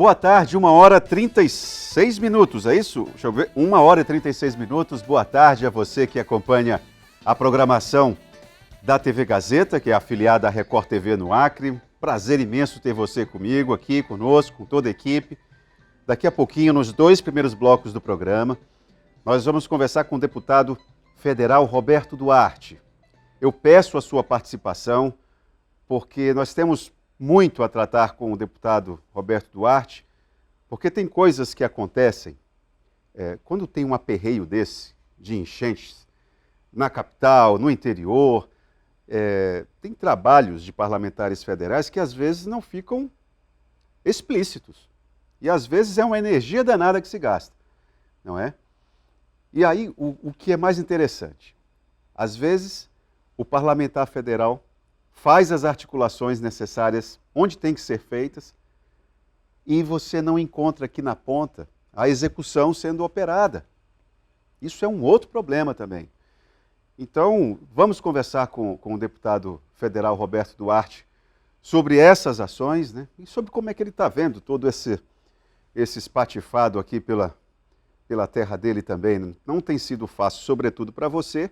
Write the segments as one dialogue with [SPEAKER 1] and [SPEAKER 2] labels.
[SPEAKER 1] Boa tarde, 1h36, é isso? Deixa eu ver, 1h36. Boa tarde a você que acompanha a programação da TV Gazeta, que é afiliada à Record TV no Acre. Prazer imenso ter você comigo aqui, conosco, com toda a equipe. Daqui a pouquinho, nos 2 primeiros blocos do programa, nós vamos conversar com o deputado federal Roberto Duarte. Eu peço a sua participação, porque nós temos muito a tratar com o deputado Roberto Duarte, porque tem coisas que acontecem quando tem um aperreio desse, de enchentes, na capital, no interior, tem trabalhos de parlamentares federais que às vezes não ficam explícitos. E às vezes é uma energia danada que se gasta, não é? E aí, o que é mais interessante, às vezes o parlamentar federal faz as articulações necessárias onde tem que ser feitas e você não encontra aqui na ponta a execução sendo operada. Isso é um outro problema também. Então, vamos conversar com o deputado federal Roberto Duarte sobre essas ações, né? E sobre como é que ele está vendo todo esse espatifado aqui pela terra dele também. Não tem sido fácil, sobretudo para você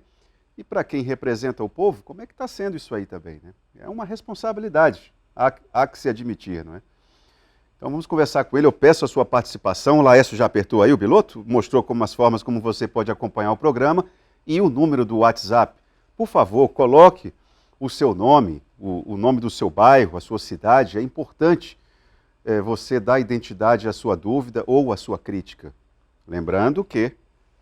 [SPEAKER 1] e para quem representa o povo. Como é que está sendo isso aí também, né? É uma responsabilidade, há que se admitir, não é? Então vamos conversar com ele, eu peço a sua participação. O Laércio já apertou aí o piloto, mostrou as formas como você pode acompanhar o programa e o número do WhatsApp. Por favor, coloque o seu nome, o nome do seu bairro, a sua cidade. É importante você dar identidade à sua dúvida ou à sua crítica. Lembrando que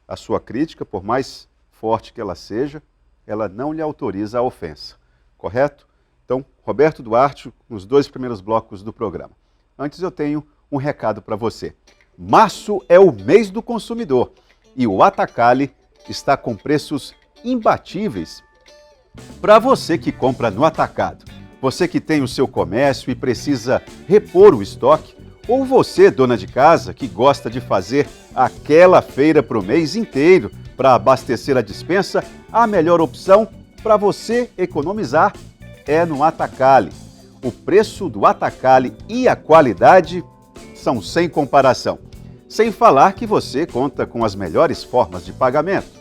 [SPEAKER 1] a sua crítica, por mais forte que ela seja, ela não lhe autoriza a ofensa. Correto? Então, Roberto Duarte, nos 2 primeiros blocos do programa. Antes eu tenho um recado para você. Março é o mês do consumidor e o Atacali está com preços imbatíveis para você que compra no atacado. Você que tem o seu comércio e precisa repor o estoque, ou você, dona de casa, que gosta de fazer aquela feira para o mês inteiro para abastecer a despensa, a melhor opção para você economizar é no Atacali. O preço do Atacali e a qualidade são sem comparação. Sem falar que você conta com as melhores formas de pagamento.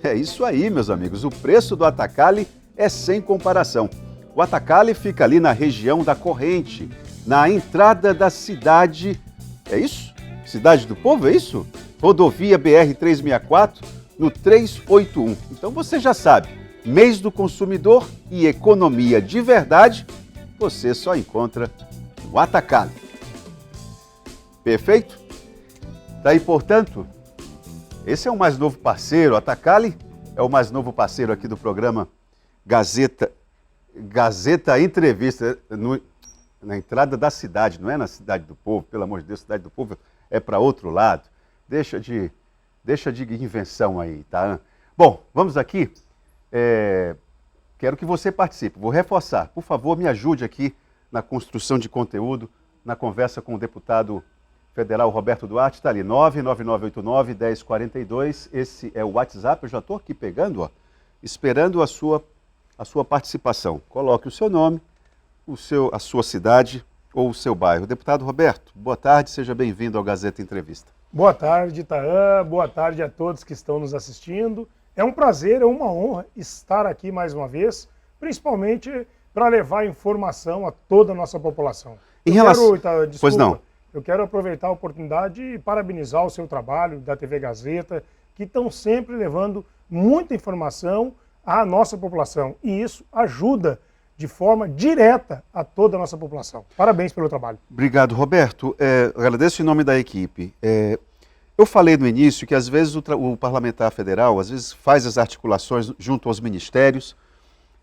[SPEAKER 1] É isso aí, meus amigos, o preço do Atacali é sem comparação. O Atacali fica ali na região da Corrente, na entrada da cidade, é isso? Cidade do Povo, é isso? Rodovia BR-364, no 381. Então você já sabe, mês do consumidor e economia de verdade, você só encontra no Atacali. Perfeito? Daí, portanto, esse é o mais novo parceiro, o Atacali é o mais novo parceiro aqui do programa Gazeta Entrevista, na entrada da cidade, não é na Cidade do Povo, pelo amor de Deus, Cidade do Povo é para outro lado. Deixa de invenção aí, tá? Bom, vamos aqui. Quero que você participe. Vou reforçar. Por favor, me ajude aqui na construção de conteúdo, na conversa com o deputado federal Roberto Duarte. Está ali, 99989-1042. Esse é o WhatsApp. Eu já estou aqui pegando, esperando a sua participação. Coloque o seu nome, a sua cidade ou o seu bairro. Deputado Roberto, boa tarde, seja bem-vindo ao Gazeta Entrevista.
[SPEAKER 2] Boa tarde, Itaã. Boa tarde a todos que estão nos assistindo. É um prazer, é uma honra estar aqui mais uma vez, principalmente para levar informação a toda a nossa população.
[SPEAKER 1] Pois não.
[SPEAKER 2] Eu quero aproveitar a oportunidade e parabenizar o seu trabalho da TV Gazeta, que estão sempre levando muita informação à nossa população. E isso ajuda de forma direta a toda a nossa população. Parabéns pelo trabalho.
[SPEAKER 1] Obrigado, Roberto. Agradeço em nome da equipe. Eu falei no início que às vezes o parlamentar federal às vezes faz as articulações junto aos ministérios,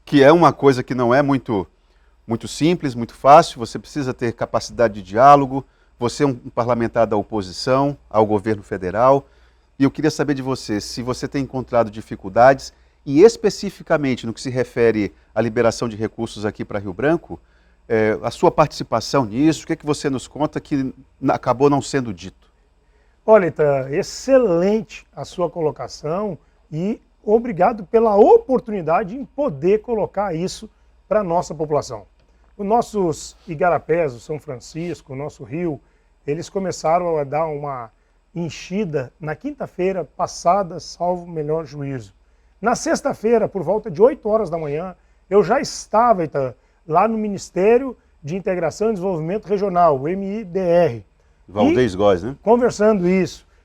[SPEAKER 1] que é uma coisa que não é muito simples, muito fácil. Você precisa ter capacidade de diálogo, você é um parlamentar da oposição ao governo federal. E eu queria saber de você se você tem encontrado dificuldades e especificamente no que se refere à liberação de recursos aqui para Rio Branco, a sua participação nisso, o que é que você nos conta que acabou não sendo dito?
[SPEAKER 2] Olha, Ita, excelente a sua colocação e obrigado pela oportunidade em poder colocar isso para a nossa população. Os nossos igarapés, o São Francisco, o nosso rio, eles começaram a dar uma enchida na quinta-feira passada, salvo melhor juízo. Na sexta-feira, por volta de 8 horas da manhã, eu já estava lá no Ministério de Integração e Desenvolvimento Regional, o MIDR.
[SPEAKER 1] Valdez Góes, né?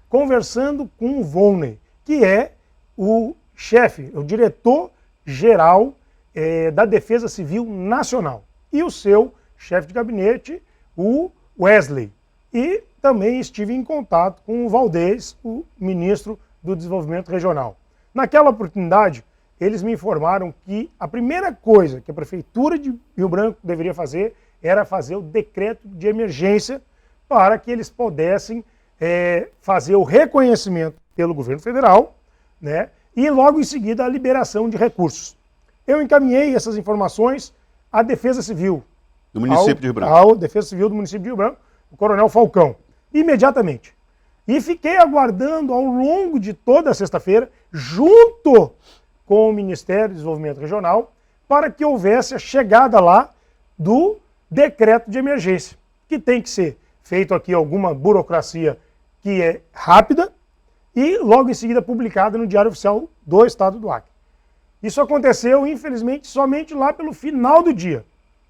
[SPEAKER 2] Conversando com o Volney, que é o chefe, o diretor-geral da Defesa Civil Nacional. E o seu chefe de gabinete, o Wesley. E também estive em contato com o Valdez, o ministro do Desenvolvimento Regional. Naquela oportunidade, eles me informaram que a primeira coisa que a Prefeitura de Rio Branco deveria fazer era fazer o decreto de emergência para que eles pudessem fazer o reconhecimento pelo governo federal, né, e logo em seguida a liberação de recursos. Eu encaminhei essas informações à Defesa Civil.
[SPEAKER 1] Do município de Rio Branco.
[SPEAKER 2] Ao Defesa Civil do município de Rio Branco, o Coronel Falcão, imediatamente. E fiquei aguardando ao longo de toda a sexta-feira, junto com o Ministério do Desenvolvimento Regional, para que houvesse a chegada lá do decreto de emergência, que tem que ser feito aqui alguma burocracia que é rápida e logo em seguida publicada no Diário Oficial do Estado do Acre. Isso aconteceu, infelizmente, somente lá pelo final do dia.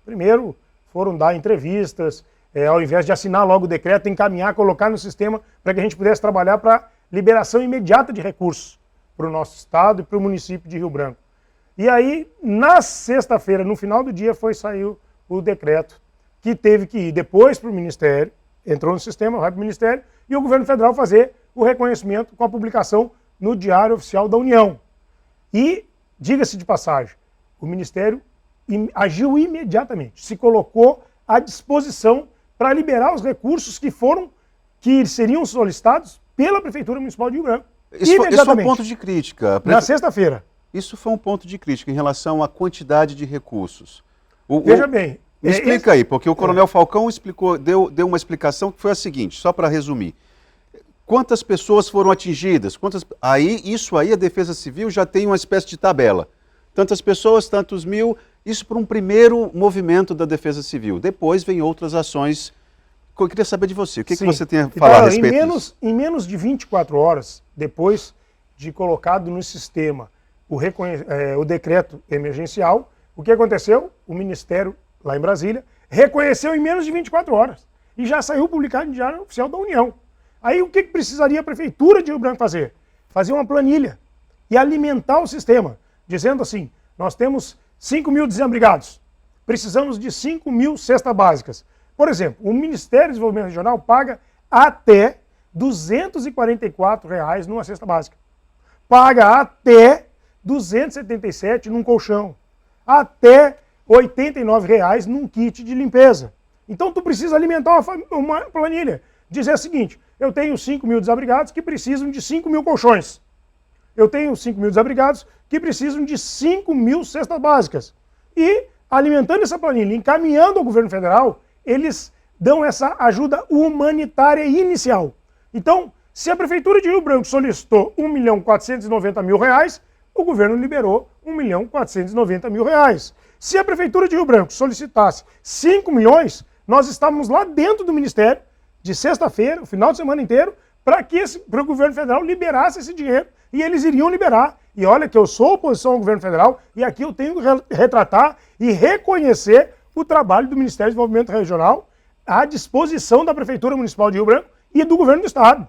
[SPEAKER 2] Primeiro foram dar entrevistas, ao invés de assinar logo o decreto, encaminhar, colocar no sistema para que a gente pudesse trabalhar para liberação imediata de recursos para o nosso estado e para o município de Rio Branco. E aí, na sexta-feira, no final do dia, saiu o decreto que teve que ir depois para o Ministério, entrou no sistema, vai para o Ministério, e o governo federal fazer o reconhecimento com a publicação no Diário Oficial da União. E, diga-se de passagem, o Ministério agiu imediatamente, se colocou à disposição para liberar os recursos que seriam solicitados pela Prefeitura Municipal de Rio Branco.
[SPEAKER 1] Isso foi um ponto de crítica.
[SPEAKER 2] Na sexta-feira.
[SPEAKER 1] Isso foi um ponto de crítica em relação à quantidade de recursos.
[SPEAKER 2] Veja bem.
[SPEAKER 1] Me explica aí, porque o Coronel Falcão deu uma explicação que foi a seguinte, só para resumir. Quantas pessoas foram atingidas? Isso aí a Defesa Civil já tem uma espécie de tabela. Tantas pessoas, tantos mil, isso para um primeiro movimento da Defesa Civil. Depois vem outras ações. Eu queria saber de você, o que você tem a falar a respeito disso?
[SPEAKER 2] Em menos de 24 horas, depois de colocado no sistema o decreto emergencial, o que aconteceu? O Ministério, lá em Brasília, reconheceu em menos de 24 horas. E já saiu publicado no Diário Oficial da União. Aí o que precisaria a Prefeitura de Rio Branco fazer? Fazer uma planilha e alimentar o sistema, dizendo assim, nós temos 5.000 desabrigados, precisamos de 5.000 cestas básicas. Por exemplo, o Ministério do Desenvolvimento Regional paga até R$ 244 numa cesta básica. Paga até R$ 277 num colchão. Até R$ 89 num kit de limpeza. Então tu precisa alimentar uma planilha. Dizer o seguinte, eu tenho 5.000 desabrigados que precisam de 5.000 colchões. Eu tenho 5.000 desabrigados que precisam de 5.000 cestas básicas. E, alimentando essa planilha, encaminhando ao governo federal, eles dão essa ajuda humanitária inicial. Então, se a Prefeitura de Rio Branco solicitou R$ 1.490.000, o governo liberou R$ 1.490.000. Se a Prefeitura de Rio Branco solicitasse 5 milhões, nós estávamos lá dentro do Ministério, de sexta-feira, o final de semana inteiro, para o governo federal liberasse esse dinheiro, e eles iriam liberar. E olha que eu sou oposição ao governo federal, e aqui eu tenho que retratar e reconhecer o trabalho do Ministério do Desenvolvimento Regional à disposição da Prefeitura Municipal de Rio Branco e do Governo do Estado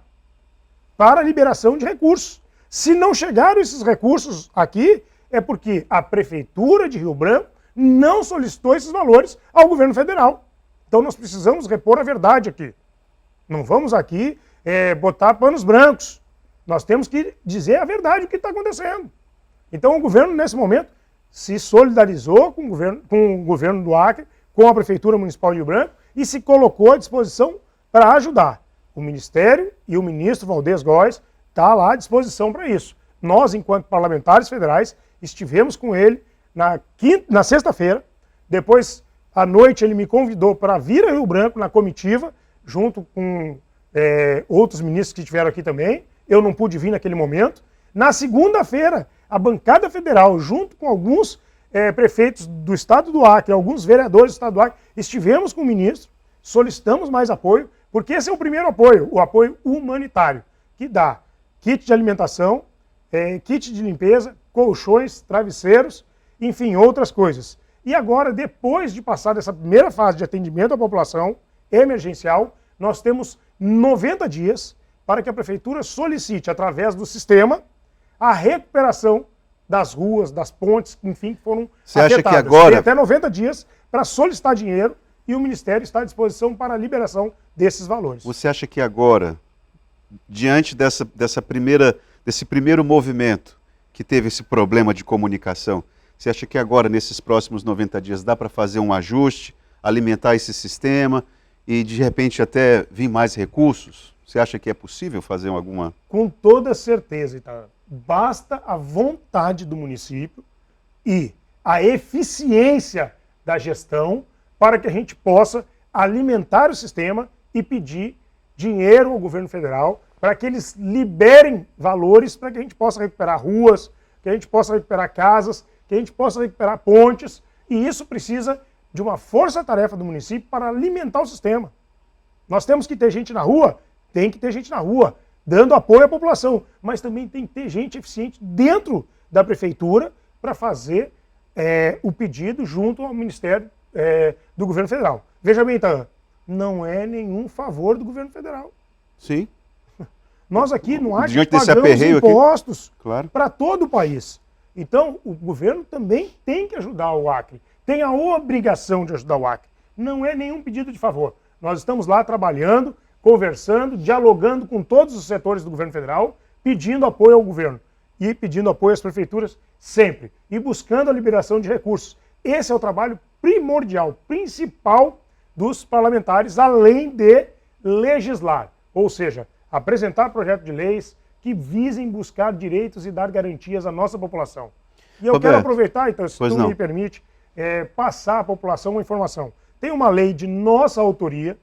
[SPEAKER 2] para a liberação de recursos. Se não chegaram esses recursos aqui, é porque a Prefeitura de Rio Branco não solicitou esses valores ao Governo Federal. Então nós precisamos repor a verdade aqui. Não vamos aqui botar panos brancos. Nós temos que dizer a verdade do que está acontecendo. Então o governo, nesse momento, se solidarizou com o governo do Acre, com a Prefeitura Municipal de Rio Branco e se colocou à disposição para ajudar. O Ministério e o ministro Valdez Góes está lá à disposição para isso. Nós, enquanto parlamentares federais, estivemos com ele na sexta-feira. Depois, à noite, ele me convidou para vir a Rio Branco na comitiva, junto com outros ministros que estiveram aqui também. Eu não pude vir naquele momento. Na segunda-feira, a bancada federal, junto com alguns prefeitos do estado do Acre, alguns vereadores do estado do Acre, estivemos com o ministro, solicitamos mais apoio, Porque esse é o primeiro apoio, o apoio humanitário, que dá kit de alimentação, kit de limpeza, colchões, travesseiros, enfim, outras coisas. E agora, depois de passar dessa primeira fase de atendimento à população emergencial, nós temos 90 dias para que a Prefeitura solicite, através do sistema, a recuperação das ruas, das pontes, enfim, que foram afetadas.
[SPEAKER 1] Você acha que agora...
[SPEAKER 2] Tem até 90 dias para solicitar dinheiro e o Ministério está à disposição para a liberação desses valores.
[SPEAKER 1] Você acha que agora, diante desse primeiro movimento que teve esse problema de comunicação, você acha que agora, nesses próximos 90 dias, dá para fazer um ajuste, alimentar esse sistema e, de repente, até vir mais recursos? Você acha que é possível fazer alguma...
[SPEAKER 2] Com toda certeza, Itaú. Basta a vontade do município e a eficiência da gestão para que a gente possa alimentar o sistema e pedir dinheiro ao governo federal para que eles liberem valores para que a gente possa recuperar ruas, que a gente possa recuperar casas, que a gente possa recuperar pontes, e isso precisa de uma força-tarefa do município para alimentar o sistema. Nós temos que ter gente na rua? Tem que ter gente na rua, dando apoio à população, mas também tem que ter gente eficiente dentro da prefeitura para fazer o pedido junto ao Ministério do Governo Federal. Veja bem, Itaú, não é nenhum favor do governo federal.
[SPEAKER 1] Sim.
[SPEAKER 2] Nós aqui no Acre
[SPEAKER 1] Diante desse
[SPEAKER 2] pagamos
[SPEAKER 1] aperreio
[SPEAKER 2] impostos
[SPEAKER 1] claro,
[SPEAKER 2] para todo o país. Então, o governo também tem que ajudar o Acre, tem a obrigação de ajudar o Acre. Não é nenhum pedido de favor. Nós estamos lá trabalhando, conversando, dialogando com todos os setores do governo federal, pedindo apoio ao governo e pedindo apoio às prefeituras sempre, e buscando a liberação de recursos. Esse é o trabalho primordial, principal dos parlamentares, além de legislar, ou seja, apresentar projetos de leis que visem buscar direitos e dar garantias à nossa população. E eu
[SPEAKER 1] Roberto,
[SPEAKER 2] quero aproveitar, então, se tu
[SPEAKER 1] não.
[SPEAKER 2] me permite, passar à população uma informação. Tem uma lei de nossa autoria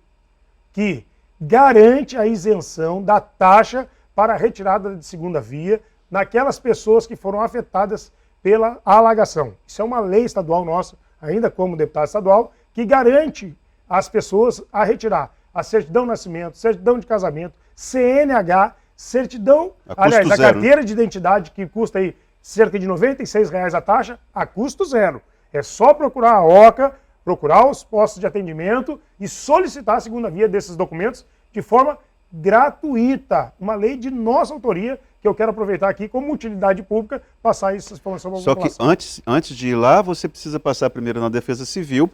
[SPEAKER 2] que garante a isenção da taxa para a retirada de segunda via naquelas pessoas que foram afetadas pela alagação. Isso é uma lei estadual nossa, ainda como deputado estadual, que garante às pessoas a retirar a certidão de nascimento, certidão de casamento, CNH, certidão, aliás, a carteira de identidade que custa aí cerca de R$ 96 a taxa, a custo zero. É só procurar a OCA, procurar os postos de atendimento e solicitar a segunda via desses documentos de forma gratuita. Uma lei de nossa autoria que eu quero aproveitar aqui como utilidade pública, passar essa informação para a população.
[SPEAKER 1] Só que antes de ir lá, você precisa passar primeiro na Defesa Civil,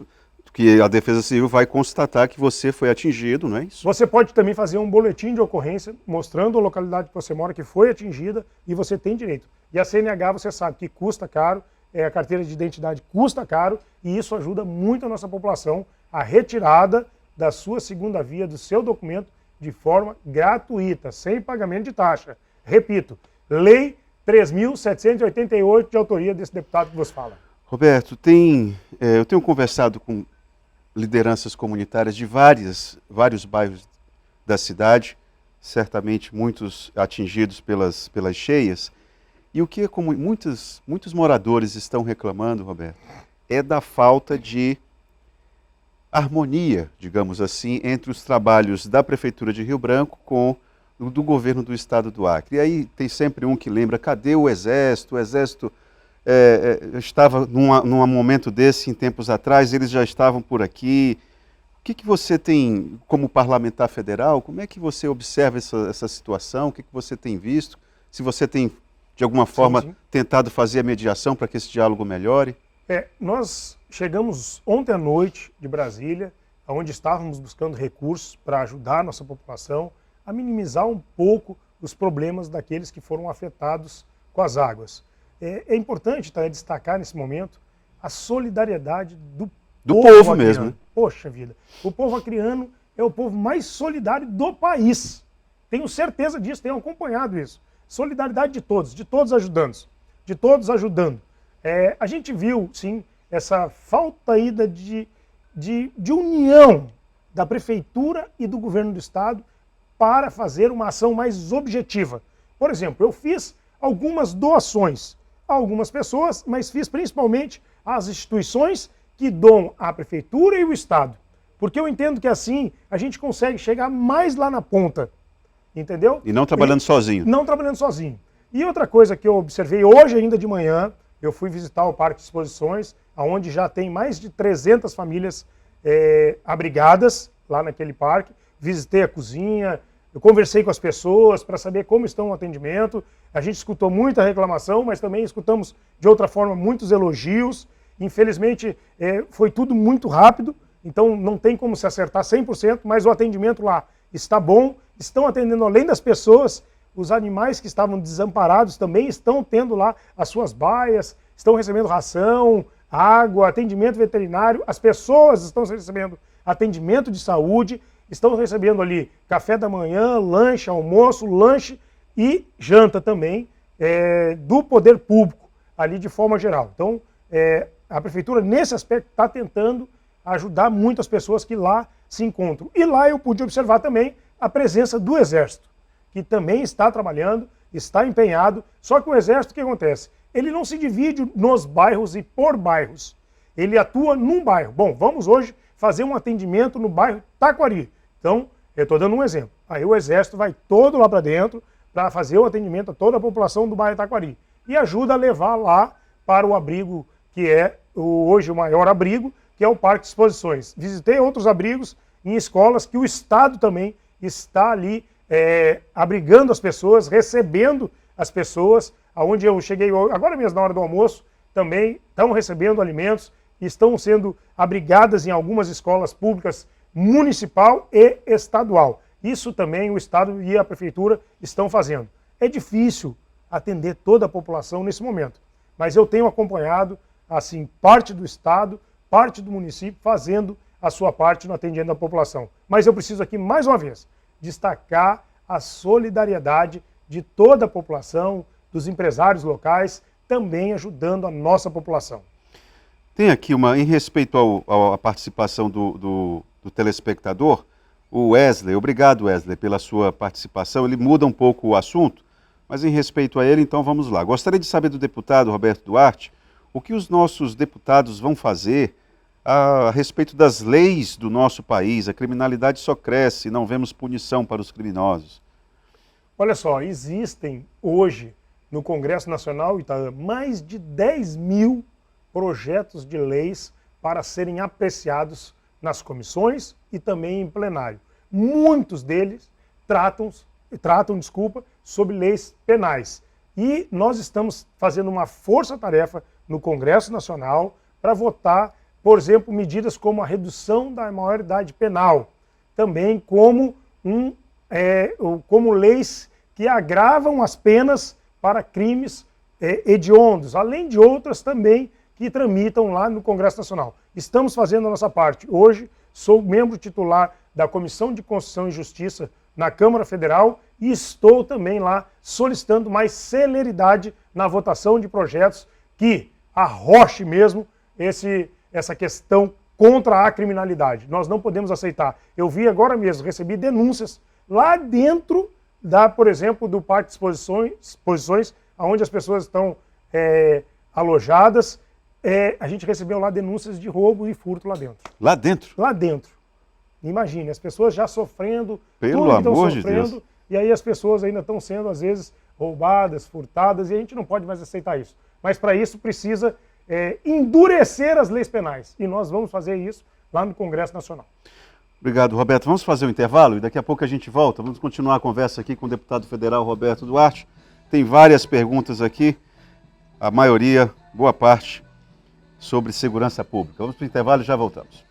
[SPEAKER 1] que a Defesa Civil vai constatar que você foi atingido, não é isso?
[SPEAKER 2] Você pode também fazer um boletim de ocorrência mostrando a localidade que você mora que foi atingida e você tem direito. E a CNH você sabe que custa caro, a carteira de identidade custa caro e isso ajuda muito a nossa população a retirada da sua segunda via, do seu documento, de forma gratuita, sem pagamento de taxa. Repito, Lei 3.788 de autoria desse deputado que vos fala.
[SPEAKER 1] Roberto, eu tenho conversado com lideranças comunitárias de vários bairros da cidade, certamente muitos atingidos pelas cheias, e o que muitos moradores estão reclamando, Roberto, é da falta de harmonia, digamos assim, entre os trabalhos da Prefeitura de Rio Branco com o do governo do estado do Acre. E aí tem sempre um que lembra, cadê o Exército? O Exército estava num momento desse, em tempos atrás, eles já estavam por aqui. O que você tem, como parlamentar federal, como é que você observa essa situação? O que você tem visto? Se você tem, de alguma forma, tentado fazer a mediação para que esse diálogo melhore?
[SPEAKER 2] Nós chegamos ontem à noite de Brasília, onde estávamos buscando recursos para ajudar a nossa população a minimizar um pouco os problemas daqueles que foram afetados com as águas. É importante destacar nesse momento a solidariedade do
[SPEAKER 1] povo mesmo, né?
[SPEAKER 2] Poxa vida, o povo acreano é o povo mais solidário do país. Tenho certeza disso, tenho acompanhado isso. Solidariedade de todos ajudando. De todos ajudando. A gente viu, sim, essa falta aí de união da Prefeitura e do Governo do Estado para fazer uma ação mais objetiva. Por exemplo, eu fiz algumas doações a algumas pessoas, mas fiz principalmente às instituições que doam à Prefeitura e o Estado. Porque eu entendo que assim a gente consegue chegar mais lá na ponta, entendeu?
[SPEAKER 1] E não trabalhando sozinho.
[SPEAKER 2] Não trabalhando sozinho. E outra coisa que eu observei hoje ainda de manhã, eu fui visitar o Parque de Exposições, onde já tem mais de 300 famílias abrigadas lá naquele parque. Visitei a cozinha, eu conversei com as pessoas para saber como estão o atendimento. A gente escutou muita reclamação, mas também escutamos de outra forma muitos elogios. Infelizmente foi tudo muito rápido, então não tem como se acertar 100%, mas o atendimento lá está bom. Estão atendendo além das pessoas, os animais que estavam desamparados também estão tendo lá as suas baias, estão recebendo ração, água, atendimento veterinário. As pessoas estão recebendo atendimento de saúde, estão recebendo ali café da manhã, lanche, almoço, lanche e janta também do poder público, ali de forma geral. Então, a prefeitura, nesse aspecto, está tentando ajudar muito as pessoas que lá se encontram. E lá eu pude observar também a presença do Exército, que também está trabalhando, está empenhado. Só que o Exército, o que acontece? Ele não se divide nos bairros e por bairros. Ele atua num bairro. Bom, vamos hoje fazer um atendimento no bairro Taquari. Então, eu estou dando um exemplo. Aí o Exército vai todo lá para dentro para fazer o atendimento a toda a população do bairro Taquari. E ajuda a levar lá para o abrigo que é hoje o maior abrigo, que é o Parque de Exposições. Visitei outros abrigos em escolas que o Estado também está ali abrigando as pessoas, recebendo as pessoas. Aonde eu cheguei agora mesmo na hora do almoço, também estão recebendo alimentos, estão sendo abrigadas em algumas escolas públicas municipal e estadual. Isso também o Estado e a Prefeitura estão fazendo. É difícil atender toda a população nesse momento, mas eu tenho acompanhado assim, parte do Estado, parte do município fazendo a sua parte no atendimento da população. Mas eu preciso aqui, mais uma vez, destacar a solidariedade de toda a população, dos empresários locais, também ajudando a nossa população.
[SPEAKER 1] Tem aqui em respeito à participação do telespectador, o Wesley. Obrigado, Wesley, pela sua participação. Ele muda um pouco o assunto, mas em respeito a ele, então vamos lá. Gostaria de saber do deputado Roberto Duarte o que os nossos deputados vão fazer a respeito das leis do nosso país. A criminalidade só cresce, não vemos punição para os criminosos.
[SPEAKER 2] Olha só, existem hoje no Congresso Nacional, Itaã, mais de 10 mil projetos de leis para serem apreciados nas comissões e também em plenário. Muitos deles tratam sobre leis penais. E nós estamos fazendo uma força-tarefa no Congresso Nacional para votar, por exemplo, medidas como a redução da maioridade penal, também como leis que agravam as penas para crimes hediondos, além de outras também que tramitam lá no Congresso Nacional. Estamos fazendo a nossa parte. Hoje sou membro titular da Comissão de Constituição e Justiça na Câmara Federal e estou também lá solicitando mais celeridade na votação de projetos que arroche mesmo essa questão contra a criminalidade. Nós não podemos aceitar. Eu vi agora mesmo, recebi denúncias lá dentro por exemplo, do Parque de Exposições, onde as pessoas estão alojadas. A gente recebeu lá denúncias de roubo e furto lá dentro.
[SPEAKER 1] Lá dentro?
[SPEAKER 2] Lá dentro. Imagine, as pessoas já sofrendo,
[SPEAKER 1] pelo amor de Deus.
[SPEAKER 2] E aí as pessoas ainda estão sendo, às vezes, roubadas, furtadas, e a gente não pode mais aceitar isso. Mas para isso precisa endurecer as leis penais. E nós vamos fazer isso lá no Congresso Nacional.
[SPEAKER 1] Obrigado, Roberto. Vamos fazer um intervalo e daqui a pouco a gente volta. Vamos continuar a conversa aqui com o deputado federal Roberto Duarte. Tem várias perguntas aqui, a maioria, boa parte, sobre segurança pública. Vamos para o intervalo e já voltamos.